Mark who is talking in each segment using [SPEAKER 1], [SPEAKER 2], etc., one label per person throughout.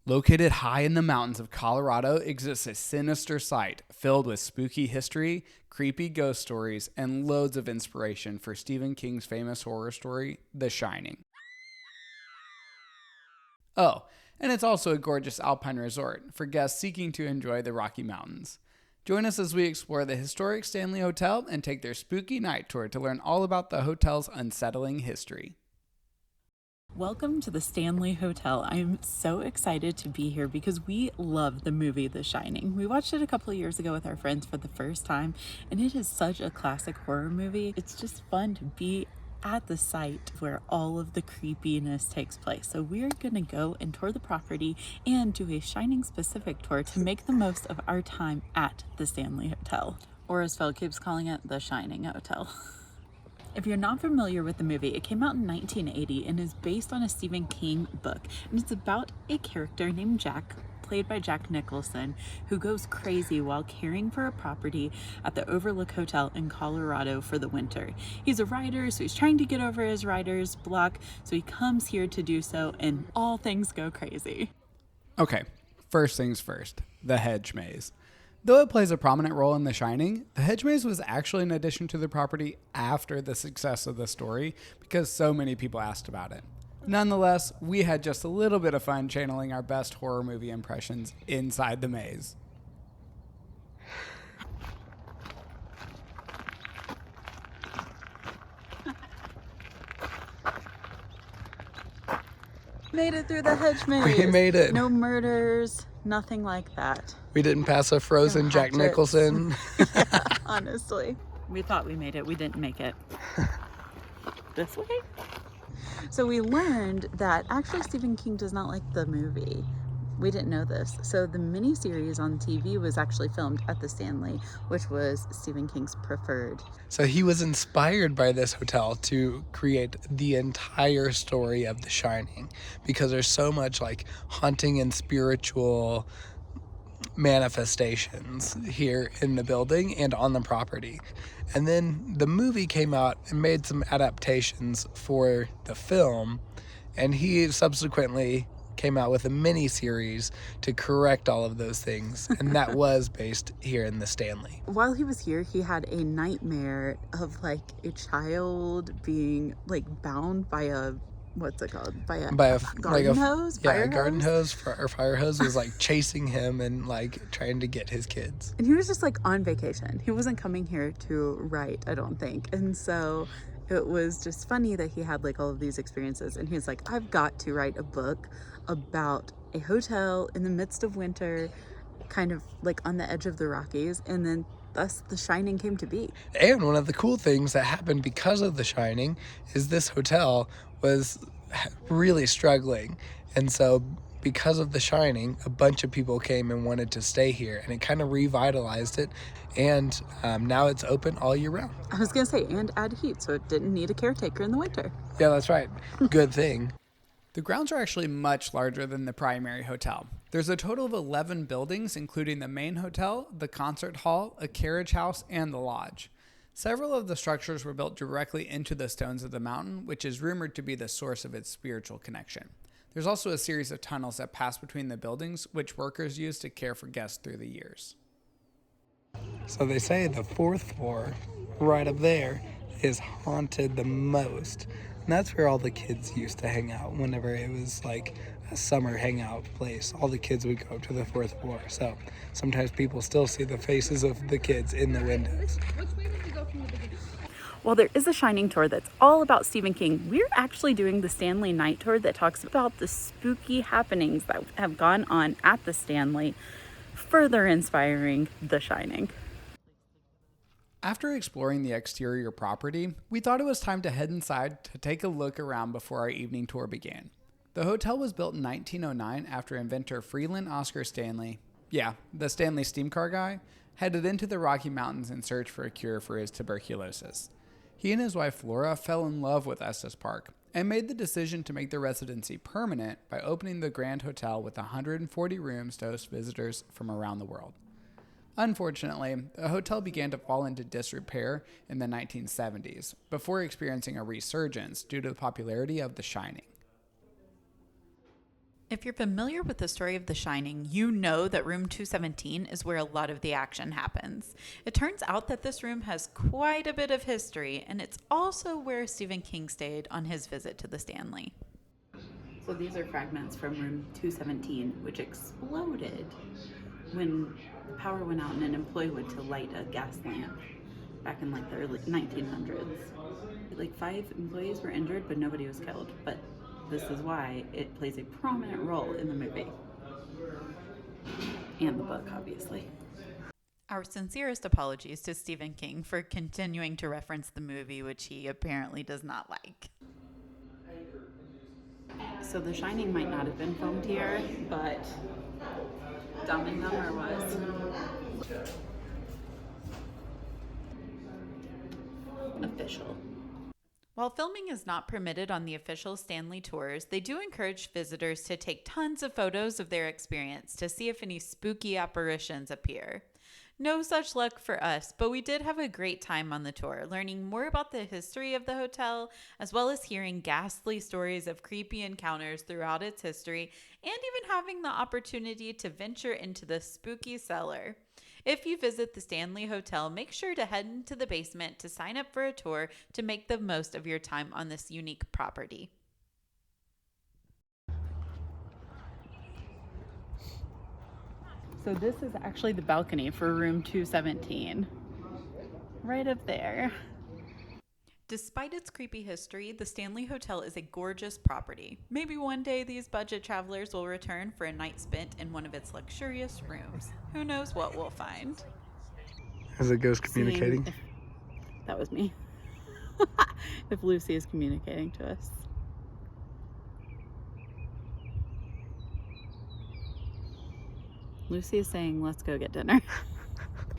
[SPEAKER 1] Located high in the mountains of Colorado exists a sinister site filled with spooky history, creepy ghost stories, and loads of inspiration for Stephen King's famous horror story, The Shining. Oh, and it's also a gorgeous alpine resort for guests seeking to enjoy the Rocky Mountains. Join us as we explore the historic Stanley Hotel and take their spooky night tour to learn all about the hotel's unsettling history.
[SPEAKER 2] Welcome to the Stanley Hotel. I'm so excited to be here because we love the movie The Shining. We watched it a couple of years ago with our friends for the first time, and it is such a classic horror movie. It's just fun to be at the site where all of the creepiness takes place. So we're gonna go and tour the property and do a Shining specific tour to make the most of our time at the Stanley Hotel. Or as Phil keeps calling it, the Shining Hotel. If you're not familiar with the movie, it came out in 1980 and is based on a Stephen King book. And it's about a character named Jack, played by Jack Nicholson, who goes crazy while caring for a property at the Overlook Hotel in Colorado for the winter. He's a writer, so he's trying to get over his writer's block, so he comes here to do so, and all things go crazy.
[SPEAKER 1] Okay, first things first, the hedge maze. Though it plays a prominent role in The Shining, the hedge maze was actually an addition to the property after the success of the story because so many people asked about it. Nonetheless, we had just a little bit of fun channeling our best horror movie impressions inside the maze.
[SPEAKER 2] Made it through the hedge maze.
[SPEAKER 1] We made it.
[SPEAKER 2] No murders, nothing like that.
[SPEAKER 1] We didn't pass a frozen
[SPEAKER 2] No
[SPEAKER 1] Jack
[SPEAKER 2] hatchets.
[SPEAKER 1] Nicholson.
[SPEAKER 2] Yeah, honestly. We thought we made it. We didn't make it. This way? So we learned that actually Stephen King does not like the movie. We didn't know this. So the miniseries on TV was actually filmed at the Stanley, which was Stephen King's preferred.
[SPEAKER 1] So he was inspired by this hotel to create the entire story of The Shining because there's so much like haunting and spiritual manifestations here in the building and on the property. And then the movie came out and made some adaptations for the film, and he subsequently came out with a mini series to correct all of those things, and that was based here in the Stanley.
[SPEAKER 2] While he was here, he had a nightmare of like a child being like bound by a what's it called? By a garden hose?
[SPEAKER 1] Yeah,
[SPEAKER 2] Fire
[SPEAKER 1] a garden
[SPEAKER 2] hose?
[SPEAKER 1] or fire hose was like chasing him and like trying to get his kids.
[SPEAKER 2] And he was just like on vacation. He wasn't coming here to write, I don't think. And so it was just funny that he had like all of these experiences. And he's like, I've got to write a book about a hotel in the midst of winter, kind of like on the edge of the Rockies. And then thus The Shining came to be.
[SPEAKER 1] And one of the cool things that happened because of The Shining is this hotel was really struggling. And so because of The Shining, a bunch of people came and wanted to stay here, and it kind of revitalized it. And now it's open all year round.
[SPEAKER 2] I was going to say, and add heat, so it didn't need a caretaker in the winter.
[SPEAKER 1] Yeah, that's right. Good thing. The grounds are actually much larger than the primary hotel. There's a total of 11 buildings, including the main hotel, the concert hall, a carriage house, and the lodge. Several of the structures were built directly into the stones of the mountain, which is rumored to be the source of its spiritual connection. There's also a series of tunnels that pass between the buildings, which workers use to care for guests through the years. So they say the fourth floor, right up there, is haunted the most. And that's where all the kids used to hang out whenever it was like a summer hangout place. All the kids would go to the fourth floor. So sometimes people still see the faces of the kids in the windows.
[SPEAKER 2] Well, there is a Shining tour that's all about Stephen King. We're actually doing the Stanley Night Tour that talks about the spooky happenings that have gone on at the Stanley, further inspiring The Shining.
[SPEAKER 1] After exploring the exterior property, we thought it was time to head inside to take a look around before our evening tour began. The hotel was built in 1909 after inventor Freeland Oscar Stanley, the Stanley steam car guy, headed into the Rocky Mountains in search for a cure for his tuberculosis. He and his wife Flora fell in love with Estes Park and made the decision to make the residency permanent by opening the Grand Hotel with 140 rooms to host visitors from around the world. Unfortunately, the hotel began to fall into disrepair in the 1970s before experiencing a resurgence due to the popularity of The Shining.
[SPEAKER 2] If you're familiar with the story of The Shining, you know that room 217 is where a lot of the action happens. It turns out that this room has quite a bit of history, and it's also where Stephen King stayed on his visit to the Stanley. So these are fragments from room 217, which exploded when the power went out and an employee went to light a gas lamp back in like the early 1900s. Like 5 employees were injured, but nobody was killed. But this is why it plays a prominent role in the movie and the book, obviously. Our sincerest apologies to Stephen King for continuing to reference the movie, which he apparently does not like. So The Shining might not have been filmed here, but Dumb and Dumber was. Official. While filming is not permitted on the official Stanley tours, they do encourage visitors to take tons of photos of their experience to see if any spooky apparitions appear. No such luck for us, but we did have a great time on the tour, learning more about the history of the hotel, as well as hearing ghastly stories of creepy encounters throughout its history, and even having the opportunity to venture into the spooky cellar. If you visit the Stanley Hotel, make sure to head into the basement to sign up for a tour to make the most of your time on this unique property. So this is actually the balcony for room 217. Right up there. Despite its creepy history, the Stanley Hotel is a gorgeous property. Maybe one day these budget travelers will return for a night spent in one of its luxurious rooms. Who knows what we'll find?
[SPEAKER 1] Is it ghost communicating?
[SPEAKER 2] That was me. If Lucy is communicating to us. Lucy is saying, let's go get dinner.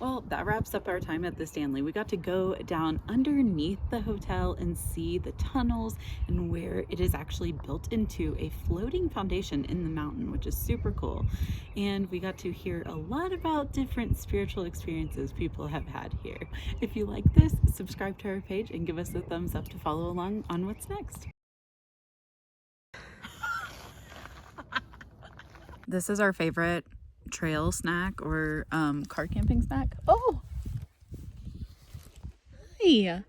[SPEAKER 2] Well, that wraps up our time at the Stanley. We got to go down underneath the hotel and see the tunnels and where it is actually built into a floating foundation in the mountain, which is super cool. And we got to hear a lot about different spiritual experiences people have had here. If you like this, subscribe to our page and give us a thumbs up to follow along on what's next. This is our favorite trail snack or car camping snack. Oh, hi,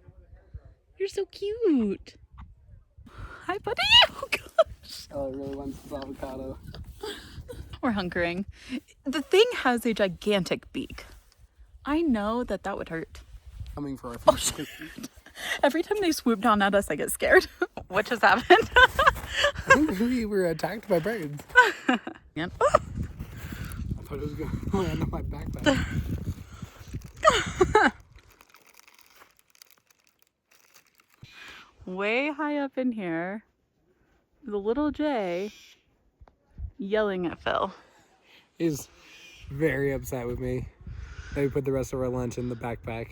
[SPEAKER 2] you're so cute. Hi, buddy. Oh gosh.
[SPEAKER 1] Oh, it really wants this avocado.
[SPEAKER 2] We're hunkering. The thing has a gigantic beak. I know that would hurt.
[SPEAKER 1] Coming for our food.
[SPEAKER 2] Oh shit. Every time they swoop down at us, I get scared. What just happened?
[SPEAKER 1] I think we were attacked by birds.
[SPEAKER 2] Yep.
[SPEAKER 1] I thought it was going to land on my backpack.
[SPEAKER 2] Way high up in here, the little Jay yelling at Phil.
[SPEAKER 1] He's very upset with me that we put the rest of our lunch in the backpack.